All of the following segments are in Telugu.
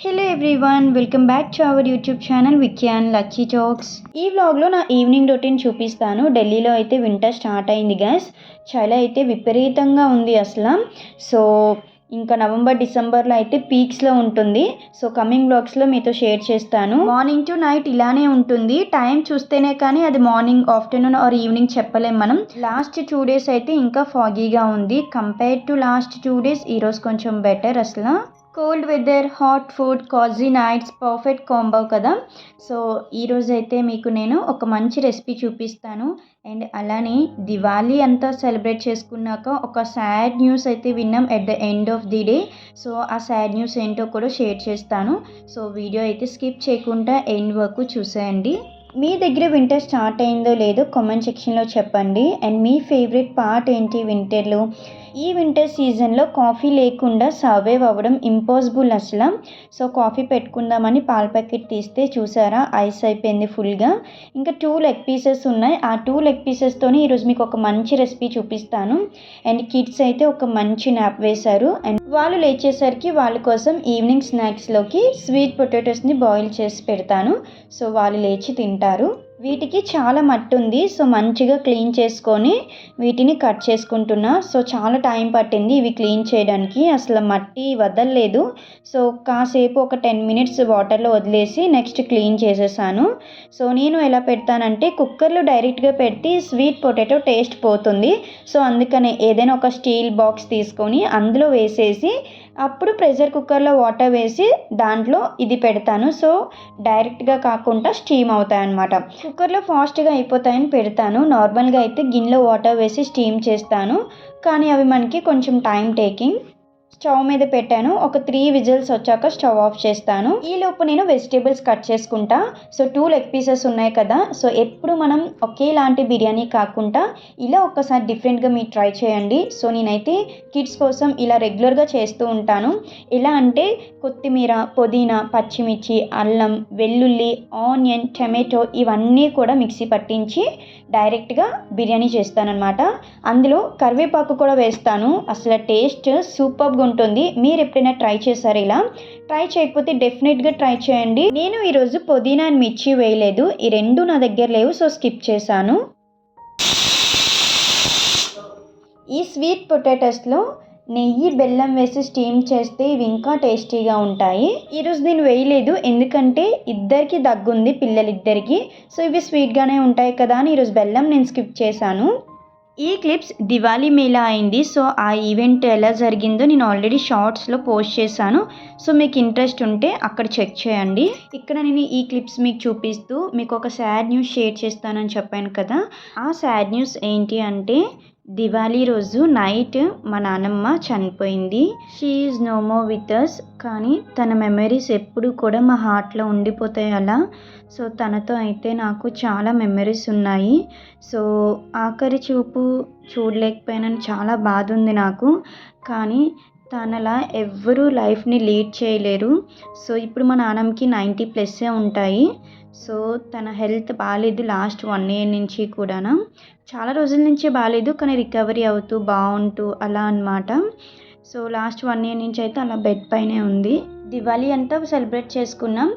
Hello everyone, welcome back to our YouTube channel Vicky and lucky talks. ఈ వ్లాగ్లో నా ఈవినింగ్ రొటీన్ చూపిస్తాను. ఢిల్లీలో అయితే వింటర్ స్టార్ట్ అయింది గ్యాస్. చలి అయితే విపరీతంగా ఉంది అసలు. సో ఇంకా నవంబర్ డిసెంబర్లో అయితే పీక్స్లో ఉంటుంది. సో కమింగ్ వ్లాగ్స్లో మీతో షేర్ చేస్తాను. మార్నింగ్ టు నైట్ ఇలానే ఉంటుంది. టైం చూస్తేనే కానీ అది మార్నింగ్, ఆఫ్టర్నూన్ ఆర్ ఈవినింగ్ చెప్పలేం మనం. లాస్ట్ 2 days అయితే ఇంకా ఫాగీగా ఉంది. కంపేర్ టు లాస్ట్ 2 days ఈరోజు కొంచెం బెటర్ అసలు. కోల్డ్ వెదర్, హాట్ ఫుడ్, కాజీ నైట్స్, పర్ఫెక్ట్ కాంబో కదా. సో ఈరోజు అయితే మీకు నేను ఒక మంచి రెసిపీ చూపిస్తాను. అండ్ అలానే దివాళీ అంతా సెలబ్రేట్ చేసుకున్నాక ఒక సాడ్ న్యూస్ అయితే విన్నాం at the end of the day. So ఆ సాడ్ న్యూస్ ఏంటో కూడా షేర్ చేస్తాను. సో వీడియో అయితే స్కిప్ చేయకుండా ఎండ్ వరకు చూసేయండి. మీ దగ్గర వింటర్ స్టార్ట్ అయిందో లేదో కామెంట్ సెక్షన్లో చెప్పండి. అండ్ మీ ఫేవరెట్ పార్ట్ ఏంటి వింటర్లో? ఈ వింటర్ సీజన్లో కాఫీ లేకుండా సర్వైవ్ అవ్వడం ఇంపాసిబుల్ అసలు. సో కాఫీ పెట్టుకుందామని పాల ప్యాకెట్ తీస్తే చూసారా, ఐస్ అయిపోయింది ఫుల్గా. ఇంకా 2 లెగ్ పీసెస్ ఉన్నాయి. ఆ 2 లెగ్ పీసెస్తోనే ఈరోజు మీకు ఒక మంచి రెసిపీ చూపిస్తాను. అండ్ కిడ్స్ అయితే ఒక మంచి నాప్ వేశారు. అండ్ వాళ్ళు లేచేసరికి వాళ్ళ కోసం ఈవినింగ్ స్నాక్స్లోకి స్వీట్ పొటాటోస్ని బాయిల్ చేసి పెడతాను. సో వాళ్ళు లేచి తింటారు. వీటికి చాలా మట్టి ఉంది. సో మంచిగా క్లీన్ చేసుకొని వీటిని కట్ చేసుకుంటున్నా. సో చాలా టైం పట్టింది ఇవి క్లీన్ చేయడానికి, అసలు మట్టి వదలలేదు. సో కాసేపు ఒక 10 minutes వాటర్లో వదిలేసి నెక్స్ట్ క్లీన్ చేసేసాను. సో నేను ఎలా పెడతానంటే కుక్కర్లో డైరెక్ట్గా పెడితే స్వీట్ పొటాటో టేస్ట్ పోతుంది. సో అందుకనే ఏదైనా ఒక స్టీల్ బాక్స్ తీసుకొని అందులో వేసేసి అప్పుడు ప్రెషర్ కుక్కర్లో వాటర్ వేసి దాంట్లో ఇది పెడతాను. సో డైరెక్ట్గా కాకుండా స్టీమ్ అవుతాయి అన్నమాట. కుక్కర్లో ఫాస్ట్గా అయిపోతాయని పెడతాను. నార్మల్గా అయితే గిన్నెలో వాటర్ వేసి స్టీమ్ చేస్తాను, కానీ అవి మనకి కొంచెం టైం టేకింగ్. స్టవ్ మీద పెట్టాను. ఒక 3 విజిల్స్ వచ్చాక స్టవ్ ఆఫ్ చేస్తాను. ఈలోపు నేను వెజిటేబుల్స్ కట్ చేసుకుంటా. సో 2 లెగ్ పీసెస్ ఉన్నాయి కదా. సో ఎప్పుడు మనం ఒకేలాంటి బిర్యానీ కాకుండా ఇలా ఒక్కసారి డిఫరెంట్గా మీరు ట్రై చేయండి. సో నేనైతే కిడ్స్ కోసం ఇలా రెగ్యులర్గా చేస్తూ ఉంటాను. ఎలా అంటే కొత్తిమీర, పుదీనా, పచ్చిమిర్చి, అల్లం, వెల్లుల్లి, ఆనియన్, టమాటో ఇవన్నీ కూడా మిక్సీ పట్టించి డైరెక్ట్గా బిర్యానీ చేస్తానన్నమాట. అందులో కరివేపాకు కూడా వేస్తాను. అసలు టేస్ట్ సూపర్గా ఉంటుంది. మీరు ఎప్పుడైనా ట్రై చేశారు? ఇలా ట్రై చేయకపోతే డెఫినెట్గా ట్రై చేయండి. నేను ఈరోజు పుదీనా అండ్ మిర్చి వేయలేదు, ఈ రెండు నా దగ్గర లేవు, సో స్కిప్ చేశాను. ఈ స్వీట్ పొటాటోస్లో నెయ్యి, బెల్లం వేసి స్టీమ్ చేస్తే ఇవి ఇంకా టేస్టీగా ఉంటాయి. ఈరోజు నేను వేయలేదు ఎందుకంటే ఇద్దరికి దగ్గుంది, పిల్లలిద్దరికి. సో ఇవి స్వీట్గానే ఉంటాయి కదా అని ఈరోజు బెల్లం నేను స్కిప్ చేశాను. ఈ క్లిప్స్ దివాళీ మేళా అయింది. సో ఆ ఈవెంట్ ఎలా జరిగిందో నేను ఆల్రెడీ షార్ట్స్లో పోస్ట్ చేశాను. సో మీకు ఇంట్రెస్ట్ ఉంటే అక్కడ చెక్ చేయండి. ఇక్కడ నేను ఈ క్లిప్స్ మీకు చూపిస్తూ మీకు ఒక సాడ్ న్యూస్ షేర్ చేస్తానని చెప్పాను కదా. ఆ సాడ్ న్యూస్ ఏంటి అంటే దివాళీ రోజు నైట్ మా నాన్నమ్మ చనిపోయింది. She is no more with us. కానీ తన మెమరీస్ ఎప్పుడు కూడా మా హార్ట్లో ఉండిపోతాయి అలా. సో తనతో అయితే నాకు చాలా మెమరీస్ ఉన్నాయి. సో ఆఖరి చూపు చూడలేకపోయానని చాలా బాధ ఉంది నాకు. కానీ తనలా ఎవ్వరూ లైఫ్ని లీడ్ చేయలేరు. సో ఇప్పుడు మా నాన్నమ్మకి 90+ ఉంటాయి. సో తన హెల్త్ బాగాలేదు లాస్ట్ 1 year నుంచి కూడా. చాలా రోజుల నుంచి బాగాలేదు, కానీ రికవరీ అవుతూ బాగుంటూ అలా అన్నమాట. సో లాస్ట్ 1 year నుంచి అయితే అలా బెడ్ పైనే ఉంది. దివాళీ అంతా సెలబ్రేట్ చేసుకున్నాం.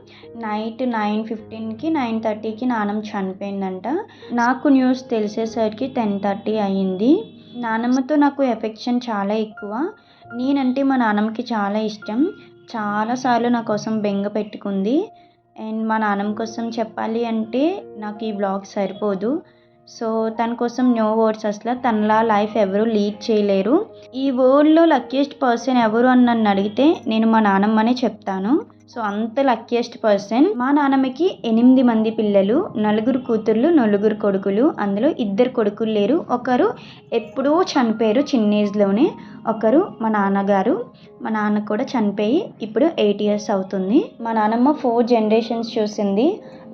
నైట్ 9:15కి 9:30కి నాన్నమ్మ చనిపోయిందంట. నాకు న్యూస్ తెలిసేసరికి 10:30 అయ్యింది. నాన్నమ్మతో నాకు ఎఫెక్షన్ చాలా ఎక్కువ. నేనంటే మా నాన్నమ్మకి చాలా ఇష్టం. చాలాసార్లు నా కోసం బెంగ పెట్టుకుంది. అండ్ మా నాన్నమ్మ కోసం చెప్పాలి అంటే నాకు ఈ వ్లాగ్ సరిపోదు. సో తన కోసం నో వర్డ్స్. అసలు తనలా లైఫ్ ఎవరు లీడ్ చేయలేరు. ఈ వరల్డ్లో లక్కీయెస్ట్ పర్సన్ ఎవరు అని నన్ను అడిగితే నేను మా నాన్నమ్మనే చెప్తాను. సో అంత లక్కీయెస్ట్ పర్సన్. మా నాన్నమ్మకి 8 మంది పిల్లలు, 4 కూతుర్లు, 4 కొడుకులు. అందులో 2 కొడుకులు లేరు. ఒకరు ఎప్పుడూ చనిపోయారు చిన్న ఏజ్లోనే. ఒకరు మా నాన్నగారు. మా నాన్న కూడా చనిపోయి ఇప్పుడు 8 years అవుతుంది. మా నాన్నమ్మ 4 generations చూసింది.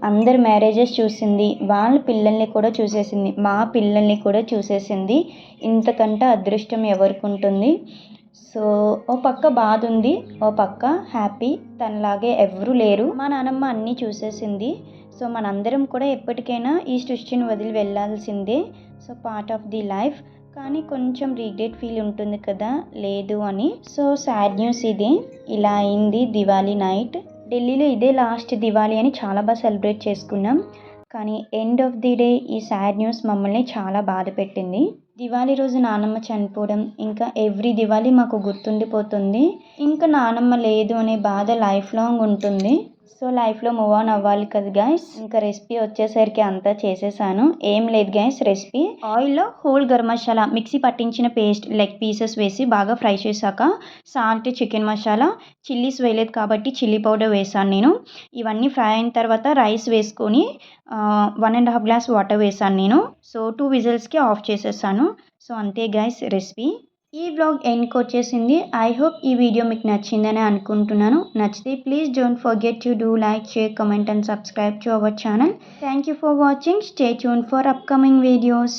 అందరు మ్యారేజెస్ చూసింది. వాళ్ళ పిల్లల్ని కూడా చూసేసింది. మా పిల్లల్ని కూడా చూసేసింది. ఇంతకంటే అదృష్టం ఎవరికి ఉంటుంది? సో ఓ పక్క బాధ ఉంది, ఓ పక్క హ్యాపీ. తనలాగే ఎవరూ లేరు. మా నాన్నమ్మ అన్నీ చూసేసింది. సో మనందరం కూడా ఎప్పటికైనా ఈ సృష్టిని వదిలి వెళ్ళాల్సిందే. So part of the life. కానీ కొంచెం రిగ్రెట్ ఫీల్ ఉంటుంది కదా లేదు అని. సో సాడ్ న్యూస్ ఇది. ఇలా అయింది దివాళీ నైట్. ఢిల్లీలో ఇదే లాస్ట్ దివాళీ అని చాలా బాగా సెలబ్రేట్ చేసుకున్నాం. కానీ ఎండ్ ఆఫ్ ది డే ఈ సాడ్ న్యూస్ మమ్మల్ని చాలా బాధ పెట్టింది. దివాళీ రోజు నానమ్మ చనిపోవడం ఇంకా ఎవ్రీ దివాళీ మాకు గుర్తుండిపోతుంది. ఇంకా నానమ్మ లేదు అనే బాధ లైఫ్ లాంగ్ ఉంటుంది. సో లైఫ్లో మూవ్ ఆన్ అవ్వాలి కదా గైస్. ఇంకా రెసిపీ వచ్చేసరికి అంతా చేసేసాను. ఏం లేదు గైస్, రెసిపీ ఆయిల్లో హోల్ గరం మసాలా మిక్సీ పట్టించిన పేస్ట్ లెగ్ పీసెస్ వేసి బాగా ఫ్రై చేశాక సాల్ట్, చికెన్ మసాలా, చిల్లీస్ వేయలేదు కాబట్టి చిల్లీ పౌడర్ వేసాను నేను. ఇవన్నీ ఫ్రై అయిన తర్వాత రైస్ వేసుకొని 1.5 గ్లాస్ వాటర్ వేసాను నేను. సో 2 విజిల్స్కి ఆఫ్ చేసేసాను. సో అంతే గైస్ రెసిపీ. ఈ వ్లాగ్ ఎండ్కి వచ్చేసింది. ఐ హోప్ ఈ వీడియో మీకు నచ్చిందని అనుకుంటున్నాను. నచ్చితే please don't forget to do like, share, comment and subscribe to our channel. Thank you for watching. Stay tune for upcoming videos.